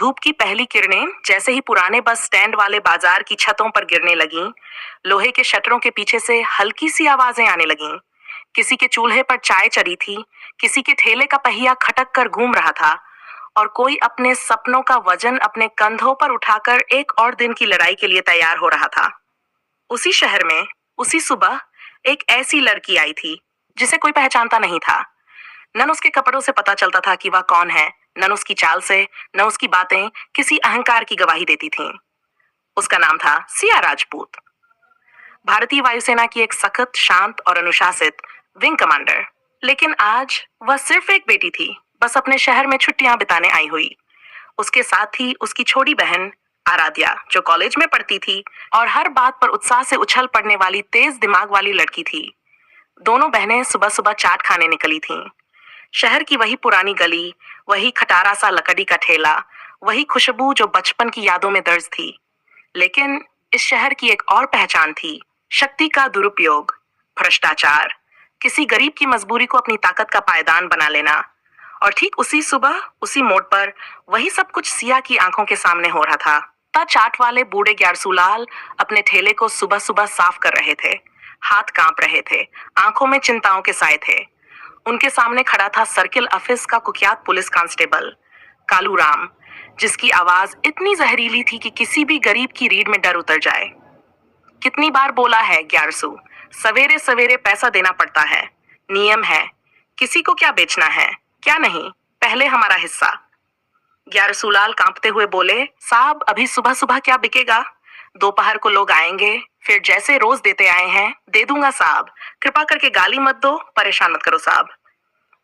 धूप की पहली किरणें जैसे ही पुराने बस स्टैंड वाले बाजार की छतों पर गिरने लगीं, लोहे के शटरों के पीछे से हल्की सी आवाजें आने लगीं। किसी के चूल्हे पर चाय चढ़ी थी, किसी के ठेले का पहिया खटक कर घूम रहा था और कोई अपने सपनों का वजन अपने कंधों पर उठाकर एक और दिन की लड़ाई के लिए तैयार हो रहा था। उसी शहर में उसी सुबह एक ऐसी लड़की आई थी जिसे कोई पहचानता नहीं था। न उसके कपड़ों से पता चलता था कि वह कौन है, न उसकी चाल से, न उसकी बातें किसी अहंकार की गवाही देती थीं। उसका नाम था सिया राजपूत, भारतीय वायुसेना की एक सख्त, शांत और अनुशासित विंग कमांडर। लेकिन आज वह सिर्फ एक बेटी थी, बस अपने शहर में छुट्टियां बिताने आई हुई। उसके साथ ही उसकी छोटी बहन आराध्या, जो कॉलेज में पढ़ती थी और हर बात पर उत्साह से उछल पड़ने वाली तेज दिमाग वाली लड़की थी। दोनों बहनें सुबह सुबह चाट खाने निकली थीं। शहर की वही पुरानी गली, वही खटारा सा लकड़ी का ठेला, वही खुशबू जो बचपन की यादों में दर्ज थी। लेकिन इस शहर की एक और पहचान थी, शक्ति का दुरुपयोग, भ्रष्टाचार, किसी गरीब की मजबूरी को अपनी ताकत का पायदान बना लेना। और ठीक उसी सुबह, उसी मोड़ पर वही सब कुछ सिया की आंखों के सामने हो रहा था। चाट वाले बूढ़े ग्यारसूलाल अपने ठेले को सुबह सुबह साफ कर रहे थे। हाथ कांप रहे थे, आंखों में चिंताओं के साए थे। उनके सामने खड़ा था सर्किल ऑफिस का कुख्यात पुलिस कांस्टेबल कालू राम, जिसकी आवाज इतनी जहरीली थी कि किसी भी गरीब की रीढ़ में डर उतर जाए। कितनी बार बोला है ग्यारसू, सवेरे सवेरे पैसा देना पड़ता है, नियम है, किसी को क्या बेचना है, क्या नहीं, पहले हमारा हिस्सा। ग्यारसूलाल कांपते हुए बोले, साहब अभी सुबह सुबह क्या बिकेगा, दोपहर को लोग आएंगे, फिर जैसे रोज देते आए हैं दे दूंगा साहब, कृपा करके गाली मत दो, परेशान मत करो साहब।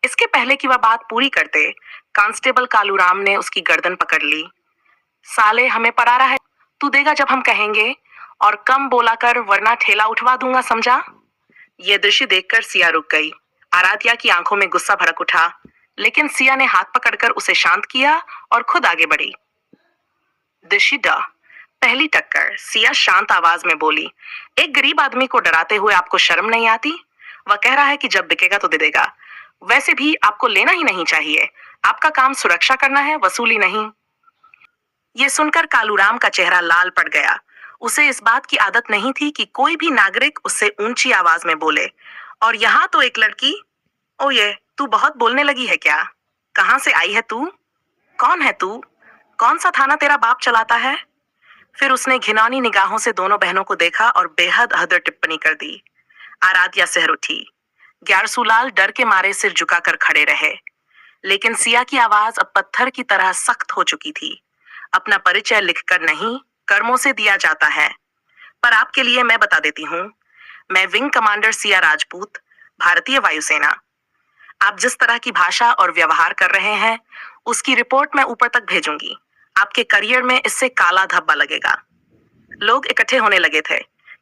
इसके पहले कि वह बात पूरी करते, कांस्टेबल कालूराम ने उसकी गर्दन पकड़ ली। साले हमें पड़ा रहा है, तू देगा जब हम कहेंगे, और कम बोला कर वरना ठेला उठवा दूंगा, समझा। यह दृश्य देखकर सिया रुक गई। आराध्या की आंखों में गुस्सा भड़क उठा, लेकिन सिया ने हाथ पकड़कर उसे शांत किया और खुद आगे बढ़ी। दिशिदा पहली टक्कर, सिया शांत आवाज में बोली, एक गरीब आदमी को डराते हुए आपको शर्म नहीं आती? वह कह रहा है कि जब बिकेगा तो दे देगा। वैसे भी आपको लेना ही नहीं चाहिए, आपका काम सुरक्षा करना है, वसूली नहीं। ये सुनकर कालूराम का चेहरा लाल पड़ गया। उसे इस बात की आदत नहीं थी कि कोई भी नागरिक उससे ऊंची आवाज में बोले, और यहाँ तो एक लड़की। ओ ये तू बहुत बोलने लगी है क्या? कहाँ से आई है तू? कौन है तू? कौन सा थाना तेरा बाप चलाता है? फिर उसने घिनौनी निगाहों से दोनों बहनों को देखा और बेहद हदर टिप्पणी कर दी। आराध्या सहर उठी। ग्यारसूलाल डर के मारे सिर झुकाकर खड़े रहे, लेकिन सिया की आवाज अब पत्थर की तरह सख्त हो चुकी थी। अपना परिचय लिखकर नहीं, कर्मों से दिया जाता है। पर आपके लिए मैं बता देती हूँ, मैं विंग कमांडर सिया राजपूत, भारतीय वायुसेना। आप जिस तरह की भाषा और व्यवहार कर रहे हैं, उसकी रिपोर्ट मैं ऊपर तक भेजूंगी। आपके करियर में इससे काला धब्बा लगेगा। लोग इकट्ठे होने लगे थे,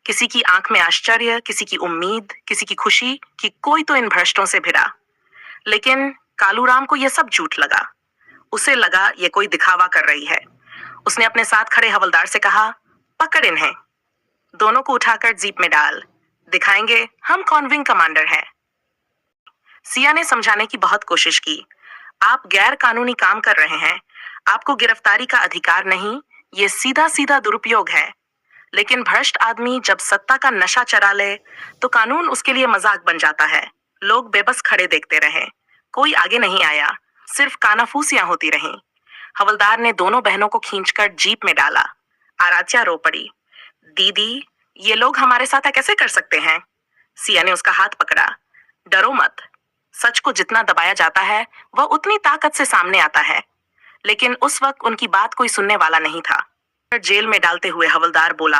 किसी की आंख में आश्चर्य, किसी की उम्मीद, किसी की खुशी कि कोई तो इन भ्रष्टों से भिड़ा। लेकिन कालूराम को यह सब झूठ लगा। उसे लगा ये कोई दिखावा कर रही है। उसने अपने साथ खड़े हवलदार से कहा, पकड़ इन्हें, दोनों को उठाकर जीप में डाल, दिखाएंगे हम कौन विंग कमांडर है। सिया ने समझाने की बहुत कोशिश की, आप गैर कानूनी काम कर रहे हैं, आपको गिरफ्तारी का अधिकार नहीं, ये सीधा सीधा दुरुपयोग है। लेकिन भ्रष्ट आदमी जब सत्ता का नशा चरा ले तो कानून उसके लिए मजाक बन जाता है। लोग बेबस खड़े देखते रहे, कोई आगे नहीं आया, सिर्फ कानाफूसियां होती रहीं। हवलदार ने दोनों बहनों को खींचकर जीप में डाला। आराध्या रो पड़ी, दीदी ये लोग हमारे साथ कैसे कर सकते हैं? सिया ने उसका हाथ पकड़ा, डरो मत, सच को जितना दबाया जाता है वह उतनी ताकत से सामने आता है। लेकिन उस वक्त उनकी बात कोई सुनने वाला नहीं था। जेल में डालते हुए हवलदार बोला,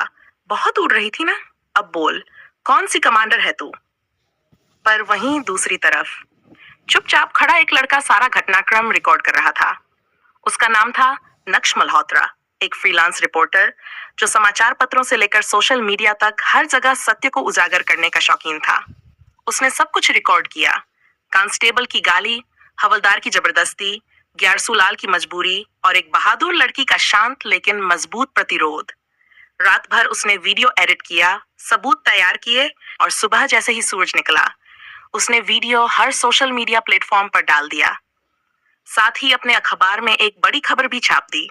बहुत उड़ रही थी ना, अब बोल कौन सी कमांडर है तू? पर वहीं दूसरी तरफ चुपचाप खड़ा एक लड़का सारा घटनाक्रम रिकॉर्ड कर रहा था। उसका नाम था नक्श मल्होत्रा, एक फ्रीलांस रिपोर्टर जो समाचार पत्रों से लेकर सोशल मीडिया तक हर जगह सत्य को उजागर करने का शौकीन था। उसने सब कुछ रिकॉर्ड किया, कांस्टेबल की गाली, हवलदार की जबरदस्ती, ग्यारसूलाल की मजबूरी और एक बहादुर लड़की का शांत लेकिन मजबूत प्रतिरोध। रात भर उसने वीडियो एडिट किया, सबूत तैयार किए, और सुबह जैसे ही सूरज निकला उसने वीडियो हर सोशल मीडिया प्लेटफॉर्म पर डाल दिया। साथ ही अपने अखबार में एक बड़ी खबर भी छाप दी।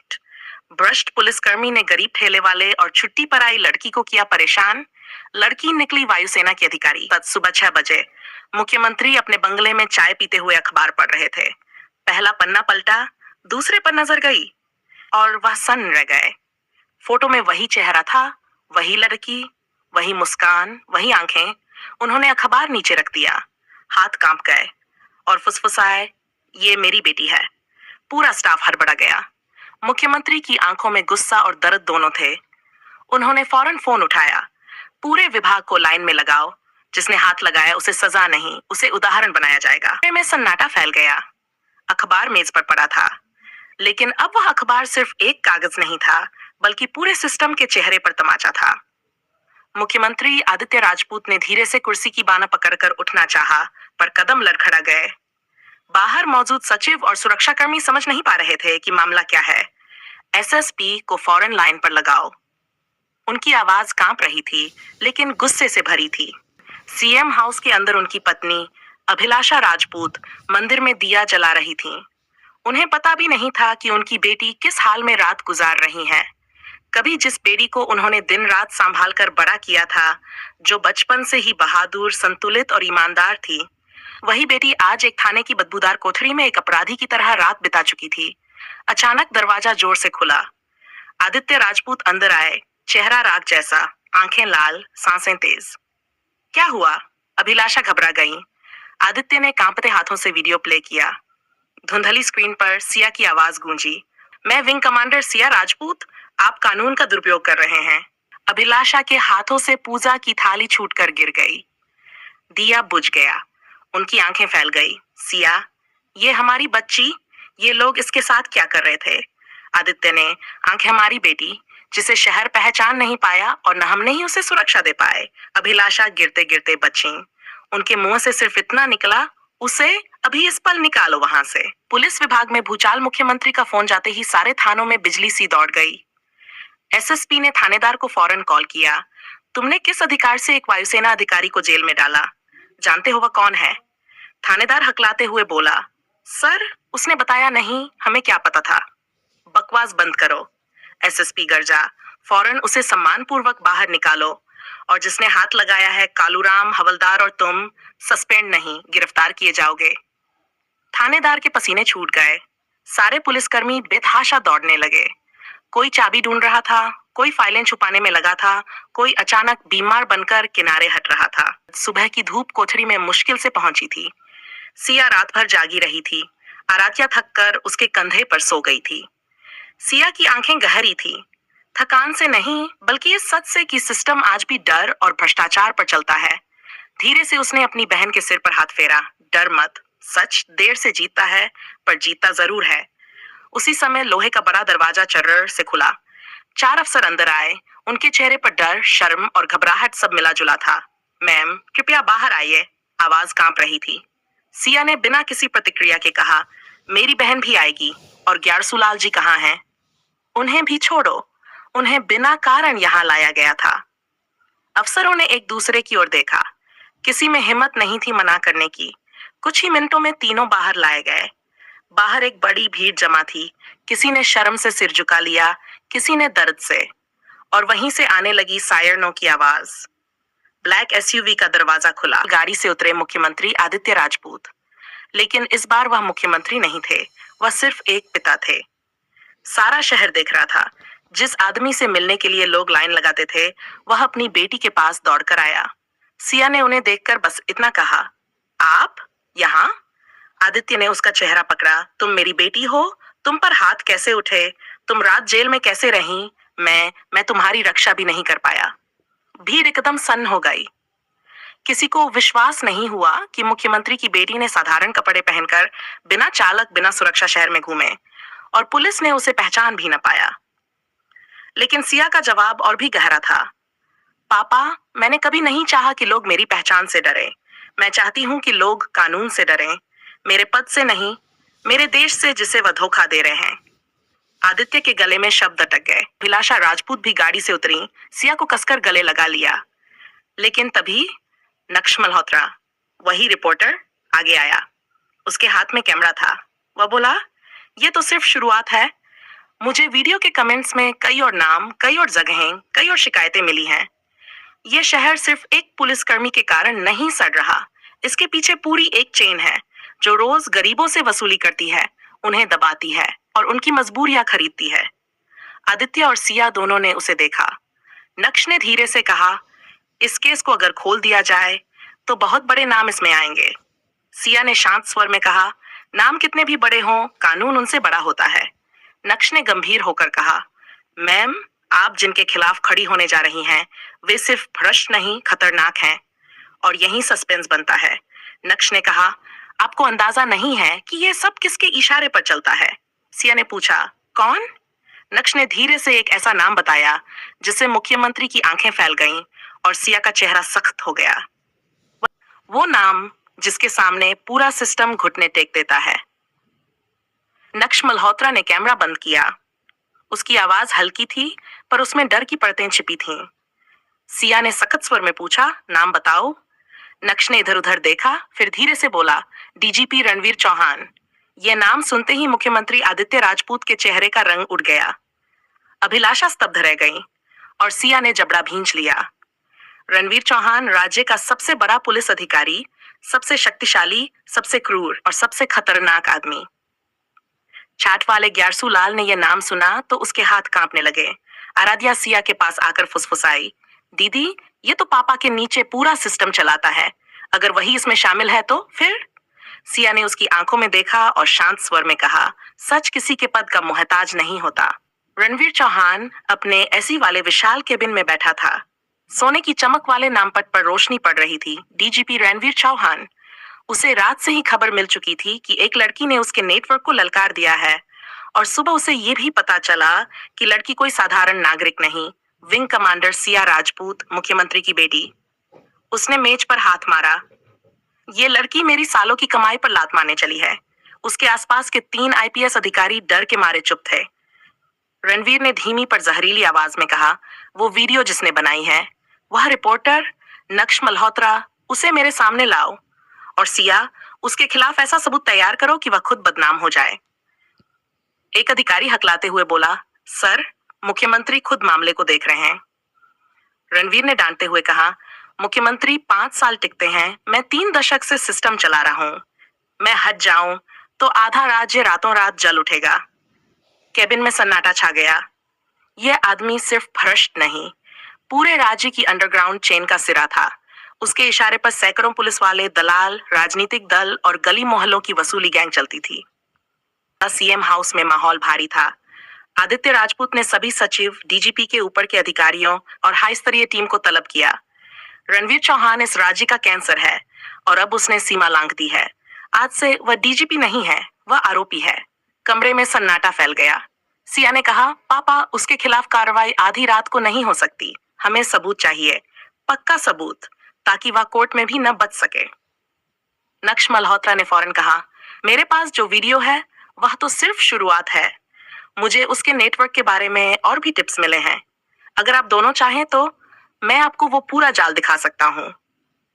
भ्रष्ट पुलिसकर्मी ने गरीब ठेले वाले और छुट्टी पर आई लड़की को किया परेशान। लड़की निकली वायुसेना की अधिकारी। सुबह 6 बजे मुख्यमंत्री अपने बंगले में चाय पीते हुए अखबार पढ़ रहे थे। पहला पन्ना पलटा, दूसरे पर नजर गई और वह सन्न रह गए। फोटो में वही चेहरा था, वही लड़की, वही मुस्कान, वही आंखें। उन्होंने अखबार नीचे रख दिया, हाथ कांप गए और फुसफुसाए, ये मेरी बेटी है। पूरा स्टाफ हड़बड़ा गया। मुख्यमंत्री की आंखों में गुस्सा और दर्द दोनों थे। उन्होंने फौरन फोन उठाया, पूरे विभाग को लाइन में लगाओ, जिसने हाथ लगाया उसे सजा नहीं, उसे उदाहरण बनाया जाएगा। में सन्नाटा फैल गया। अखबार मेज पर पड़ा था, लेकिन अब वह अखबार सिर्फ एक कागज नहीं था, बल्कि पूरे सिस्टम के चेहरे पर तमाचा था। मुख्यमंत्री आदित्य राजपूत ने धीरे से कुर्सी की बाना पकड़कर उठना चाहा, पर कदम लड़खड़ा गए। बाहर मौजूद सचिव और सुरक्षाकर्मी समझ नहीं पा रहे थे कि मामला क्या है। एसएसपी को फौरन लाइन पर लगाओ। उनकी आवाज कांप रही थी, लेकिन गुस्से से भरी थी। सीएम हाउस के अंदर उनकी पत्नी अभिलाषा राजपूत मंदिर में दिया जला रही थीं। उन्हें पता भी नहीं था कि उनकी बेटी किस हाल में रात गुजार रही है। कभी जिस बेटी को उन्होंने दिन रात संभाल कर बड़ा किया था, जो बचपन से ही बहादुर, संतुलित और ईमानदार थी, वही बेटी आज एक थाने की बदबूदार कोठरी में एक अपराधी की तरह रात बिता चुकी थी। अचानक दरवाजा जोर से खुला। आदित्य राजपूत अंदर आए, चेहरा राख जैसा, आंखें लाल, सांसें तेज। क्या हुआ? अभिलाषा घबरा गई। आदित्य ने कांपते हाथों से वीडियो प्ले किया। धुंधली स्क्रीन पर सिया की आवाज गूंजी, मैं विंग कमांडर सिया राजपूत, आप कानून का दुरुपयोग कर रहे हैं। अभिलाषा के हाथों से पूजा की थाली छूटकर गिर गई। दिया बुझ गया। उनकी आंखें फैल गई। सिया, ये हमारी बच्ची, ये लोग इसके साथ क्या कर रहे थे? आदित्य ने, आंखें हमारी बेटी, जिसे शहर पहचान नहीं पाया और न हमने ही उसे सुरक्षा दे पाए। अभिलाषा गिरते गिरते बची। उनके मुंह से सिर्फ इतना निकला, उसे अभी इस पल निकालो वहां से। पुलिस विभाग में भूचाल। मुख्यमंत्री का फोन जाते ही सारे थानों में बिजली सी दौड़ गई। एसएसपी ने थानेदार को फौरन कॉल किया, तुमने किस अधिकार से एक वायुसेना अधिकारी को जेल में डाला? जानते हो वह कौन है? थानेदार हकलाते हुए बोला, सर, उसने बताया नहीं, हमें क्या पता था। बकवास बंद करो। एसएसपी गर्जा, फौरन उसे सम्मानपूर्वक बाहर निकालो, और जिसने हाथ लगाया है कालूराम, हवलदार और तुम, सस्पेंड नहीं, गिरफ्तार किए जाओगे। थानेदार के पसीने छूट गए। सारे पुलिसकर्मी बेतहाशा दौड़ने लगे। कोई चाबी ढूंढ रहा था, कोई फाइलें छुपाने में लगा था, कोई अचानक बीमार बनकर किनारे हट रहा था। सुबह की धूप कोठरी में मुश्किल से पहुंची थी। सिया रात भर जागी रही थी। आराध्या थककर उसके कंधे पर सो गई थी। सिया की आंखें गहरी थी, थकान से नहीं, बल्कि इस सच से कि सिस्टम आज भी डर और भ्रष्टाचार पर चलता है। धीरे से उसने अपनी बहन के सिर पर हाथ फेरा। डर मत, सच देर से जीतता है, पर जीतता जरूर है। उसी समय लोहे का बड़ा दरवाजा चर्र से खुला। 4 अफसर अंदर आए। उनके चेहरे पर डर, शर्म और घबराहट सब मिला जुला था। मैम, कृपया बाहर आइए। आवाज कांप रही थी। सिया ने बिना किसी प्रतिक्रिया के कहा, मेरी बहन भी आएगी। और ग्यारसूलाल जी कहाँ हैं? उन्हें भी छोड़ो, उन्हें बिना कारण यहाँ लाया गया था। अफसरों ने एक दूसरे की ओर देखा। किसी में हिम्मत नहीं थी मना करने की। कुछ ही मिनटों में तीनों बाहर लाए गए। बाहर एक बड़ी भीड़ जमा थी। किसी ने शर्म से सिर झुका लिया, किसी ने दर्द से, और वहीं से आने लगी सायरनों की आवाज। ब्लैक एसयूवी का दरवाजा खुला। गाड़ी से उतरे मुख्यमंत्री आदित्य राजपूत। लेकिन इस बार वह मुख्यमंत्री नहीं थे, वह सिर्फ एक पिता थे। सारा शहर देख रहा था। जिस आदमी से मिलने के लिए लोग लाइन लगाते थे, वह अपनी बेटी के पास दौड़कर आया। सिया ने उन्हें देखकर बस इतना कहा, आप यहाँ? आदित्य ने उसका चेहरा पकड़ा। तुम मेरी बेटी हो? तुम पर हाथ कैसे उठे? तुम रात जेल में कैसे रहीं? मैं तुम्हारी रक्षा भी नहीं कर पाया। भीड़ एकदम सन्न हो गई। किसी को विश्वास नहीं हुआ कि मुख्यमंत्री की बेटी ने साधारण कपड़े पहनकर बिना चालक, बिना सुरक्षा शहर में घूमे, और पुलिस ने उसे पहचान भी न पाया। लेकिन सिया का जवाब और भी गहरा था। पापा, मैंने कभी नहीं चाहा कि लोग मेरी पहचान से डरें। मैं चाहती हूँ कि लोग कानून से डरें, मेरे पद से नहीं, मेरे देश से जिसे वह धोखा दे रहे हैं। आदित्य के गले में शब्द अटक गए। अभिलाषा राजपूत भी गाड़ी से उतरी, सिया को कसकर गले लगा लिया। लेकिन तभी नक्श मल्होत्रा, वही रिपोर्टर, आगे आया। उसके हाथ में कैमरा था। वह बोला, ये तो सिर्फ शुरुआत है। मुझे वीडियो के कमेंट्स में कई और नाम, कई और जगहें, कई और शिकायतें मिली हैं। ये शहर सिर्फ एक पुलिसकर्मी के कारण नहीं सड़ रहा। इसके पीछे पूरी एक चेन है जो रोज गरीबों से वसूली करती है, उन्हें दबाती है और उनकी मजबूरियां खरीदती है। आदित्य और सिया दोनों ने उसे देखा। नक्श ने धीरे से कहा, इस केस को अगर खोल दिया जाए तो बहुत बड़े नाम इसमें आएंगे। सिया ने शांत स्वर में कहा, नाम कितने भी बड़े हों, कानून उनसे बड़ा होता है। नक्श ने गंभीर होकर कहा, मैम, आप जिनके खिलाफ खड़ी होने जा रही हैं वे सिर्फ भ्रष्ट नहीं, खतरनाक हैं। और यही सस्पेंस बनता है। नक्श ने कहा, आपको अंदाजा नहीं है कि यह सब किसके इशारे पर चलता है? सिया ने पूछा, कौन? नक्श ने धीरे से एक ऐसा नाम बताया जिससे मुख्यमंत्री की आंखें फैल गईं और सिया का चेहरा सख्त हो गया। वो नाम जिसके सामने पूरा सिस्टम घुटने टेक देता है। नक्श मल्होत्रा ने कैमरा बंद किया। उसकी आवाज हल्की थी पर उसमें डर की परतें छिपी थीं। सिया ने सख्त स्वर में पूछा, नाम बताओ। नक्श ने इधर उधर देखा, फिर धीरे से बोला, डीजीपी रणवीर चौहान। यह नाम सुनते ही मुख्यमंत्री आदित्य राजपूत के चेहरे का रंग उड़ गया। अभिलाषा स्तब्ध रह गई और सिया ने जबड़ा भींच लिया। रणवीर चौहान राज्य का सबसे बड़ा पुलिस अधिकारी, सबसे शक्तिशाली, सबसे क्रूर और सबसे खतरनाक आदमी। चाट वाले ग्यारसू लाल ने यह नाम सुना तो उसके हाथ कांपने लगे। आराध्या सिया के पास आकर फुसफुसाई, दीदी, ये तो पापा के नीचे पूरा सिस्टम चलाता है। अगर वही इसमें शामिल है तो फिर? सिया ने उसकी आंखों में देखा और शांत स्वर में कहा, सच किसी के पद का मोहताज नहीं होता। रणवीर चौहान अपने एसी वाले विशाल केबिन में बैठा था। सोने की चमक वाले नामपट पर रोशनी पड़ रही थी, डीजीपी रणवीर चौहान। उसे रात से ही खबर मिल चुकी थी कि एक लड़की ने उसके नेटवर्क को ललकार दिया है और सुबह उसे ये भी पता चला कि लड़की कोई साधारण नागरिक नहीं, विंग कमांडर सिया राजपूत, मुख्यमंत्री की बेटी। उसने मेज पर हाथ मारा। ये लड़की मेरी सालों की कमाई पर लात मारने चली है। उसके आसपास के 3 आईपीएस अधिकारी डर के मारे चुप थे। रणवीर ने धीमी पर जहरीली आवाज में कहा, वो वीडियो जिसने बनाई है, वह रिपोर्टर नक्श मल्होत्रा, उसे मेरे सामने लाओ। और सिया, उसके खिलाफ ऐसा सबूत तैयार करो कि वह खुद बदनाम हो जाए। एक अधिकारी हकलाते हुए बोला, सर, मुख्यमंत्री खुद मामले को देख रहे हैं। रणवीर ने डांटते हुए कहा, मुख्यमंत्री 5 साल टिकते हैं, मैं 3 दशक से सिस्टम चला रहा हूं। मैं हट जाऊं तो आधा राज्य रातों रात जल उठेगा। केबिन में सन्नाटा छा गया। यह आदमी सिर्फ भ्रष्ट नहीं, पूरे राज्य की अंडरग्राउंड चेन का सिरा था। उसके इशारे पर सैकड़ों पुलिस वाले, दलाल, राजनीतिक दल और गली मोहल्लों की वसूली गैंग चलती थी। सीएम हाउस में माहौल भारी था। आदित्य राजपूत ने सभी सचिव, डीजीपी के ऊपर के अधिकारियों और हाई स्तरीय टीम को तलब किया। रणवीर चौहान इस राज्य का कैंसर है और अब उसने सीमा लांघ दी है। आज से वह डीजीपी नहीं है, वह आरोपी है। कमरे में सन्नाटा फैल गया। सिया ने कहा, पापा, उसके खिलाफ कार्रवाई आधी रात को नहीं हो सकती। हमें सबूत चाहिए, पक्का सबूत, ताकि वह कोर्ट में भी न बच सके। नक्श मल्होत्रा ने फौरन कहा, मेरे पास जो वीडियो है वह तो सिर्फ शुरुआत है। मुझे उसके नेटवर्क के बारे में और भी टिप्स मिले हैं। अगर आप दोनों चाहें तो मैं आपको वो पूरा जाल दिखा सकता हूँ।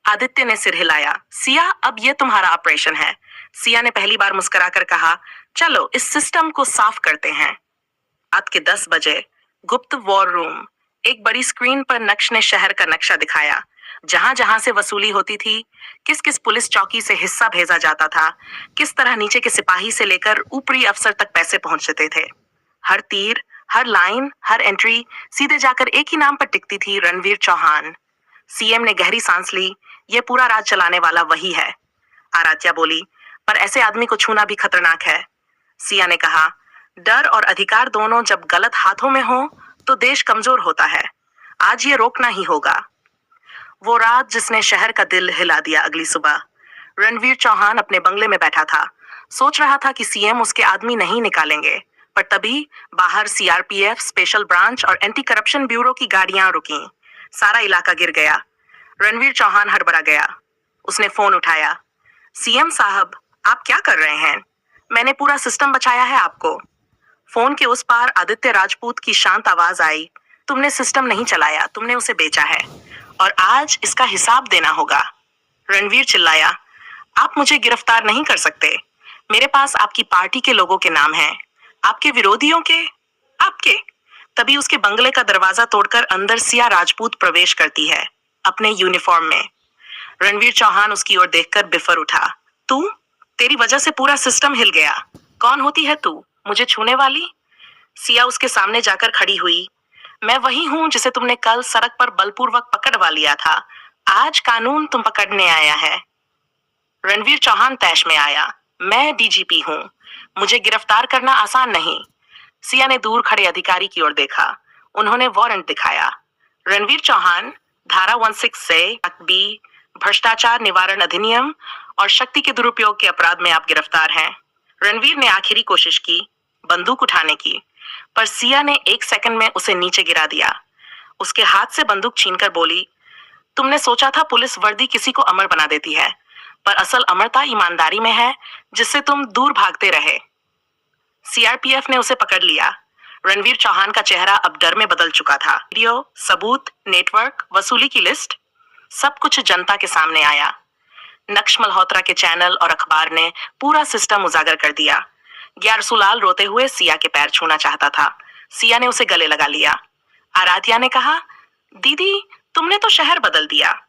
आदित्य ने सिर हिलाया। सिया, अब ये तुम्हारा ऑपरेशन है। सिया ने पहली बार मुस्कुराकर कहा, चलो इस सिस्टम को साफ करते हैं। रात के 10 बजे गुप्त वॉर रूम। एक बड़ी स्क्रीन पर नक्श ने शहर का नक्शा दिखाया। जहां जहां से वसूली होती थी, किस किस पुलिस चौकी से हिस्सा भेजा जाता था, किस तरह नीचे के सिपाही से लेकर ऊपरी अफसर तक पैसे पहुंचते थे। हर तीर, हर लाइन, हर एंट्री सीधे जाकर एक ही नाम पर टिकती थी, रणवीर चौहान। सीएम ने गहरी सांस ली। ये पूरा राज चलाने वाला वही है। आराध्या बोली, पर ऐसे आदमी को छूना भी खतरनाक है। सिया ने कहा, डर और अधिकार दोनों जब गलत हाथों में हो तो देश कमजोर होता है। आज ये रोकना ही होगा। वो रात जिसने शहर का दिल हिला दिया। अगली सुबह रणवीर चौहान अपने बंगले में बैठा था। सोच रहा था कि सीएम उसके आदमी नहीं निकालेंगे, पर तभी बाहर सीआरपीएफ, स्पेशल ब्रांच और एंटी करप्शन ब्यूरो की गाड़ियां रुकी। सारा इलाका गिर गया। रणवीर चौहान हड़बड़ा गया। उसने फोन उठाया। सीएम साहब, आप क्या कर रहे हैं? मैंने पूरा सिस्टम बचाया है आपको। फोन के उस पार आदित्य राजपूत की शांत आवाज आई, तुमने सिस्टम नहीं चलाया, तुमने उसे बेचा है और आज इसका हिसाब देना होगा। रणवीर चिल्लाया, आप मुझे गिरफ्तार नहीं कर सकते। मेरे पास आपकी पार्टी के लोगों के नाम हैं, आपके विरोधियों के, आपके। तभी उसके बंगले का दरवाजा तोड़कर अंदर सिया राजपूत प्रवेश करती है, अपने यूनिफॉर्म में। रणवीर चौहान उसकी ओर देखकर बिफर उठा। तू? तेरी वजह से पूरा सिस्टम हिल गया। कौन होती है तू, मुझे छूने वाली? सिया उसके सामने जाकर खड़ी हुई। मैं वही हूं जिसे तुमने कल सड़क पर बलपूर्वक पकड़वा लिया था। आज कानून तुम पकड़ने आया है। रणवीर चौहान तैश में आया। मैं डीजीपी हूं, मुझे गिरफ्तार करना आसान नहीं। सिया ने दूर खड़े अधिकारी की ओर देखा। उन्होंने वारंट दिखाया। रणवीर चौहान, धारा 16 से बी, भ्रष्टाचार निवारण अधिनियम और शक्ति के दुरुपयोग के अपराध में आप गिरफ्तार हैं। रणवीर ने आखिरी कोशिश की बंदूक उठाने की, पर सिया ने 1 सेकंड में उसे नीचे गिरा दिया। उसके हाथ से बंदूक छीनकर बोली, तुमने सोचा था पुलिस वर्दी किसी को अमर बना देती है, पर असल अमरता ईमानदारी में है, जिससे तुम दूर भागते रहे। सीआरपीएफ ने उसे पकड़ लिया। रणवीर चौहान का चेहरा अब डर में बदल चुका था। वीडियो, सबूत, नेटवर्क, वसूली की लिस्ट, सब कुछ जनता के सामने आया। नक्श मल्होत्रा के चैनल और अखबार ने पूरा सिस्टम उजागर कर दिया। ग्यारसुलाल रोते हुए सिया के पैर छूना चाहता था। सिया ने उसे गले लगा लिया। आराध्या ने कहा, दीदी तुमने तो शहर बदल दिया।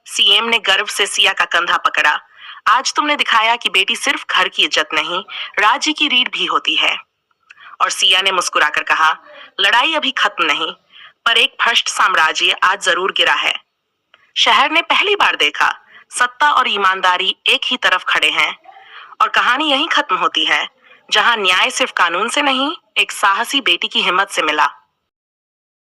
सीएम ने गर्व से सिया का कंधा पकड़ा। आज तुमने दिखाया कि बेटी सिर्फ घर की इज्जत नहीं, राज्य की रीढ़ भी होती है। और सिया ने मुस्कुराकर कहा, लड़ाई अभी खत्म नहीं, पर एक भ्रष्ट साम्राज्य आज जरूर गिरा है। शहर ने पहली बार देखा सत्ता और ईमानदारी एक ही तरफ खड़े हैं। और कहानी यहीं खत्म होती है, जहां न्याय सिर्फ कानून से नहीं, एक साहसी बेटी की हिम्मत से मिला।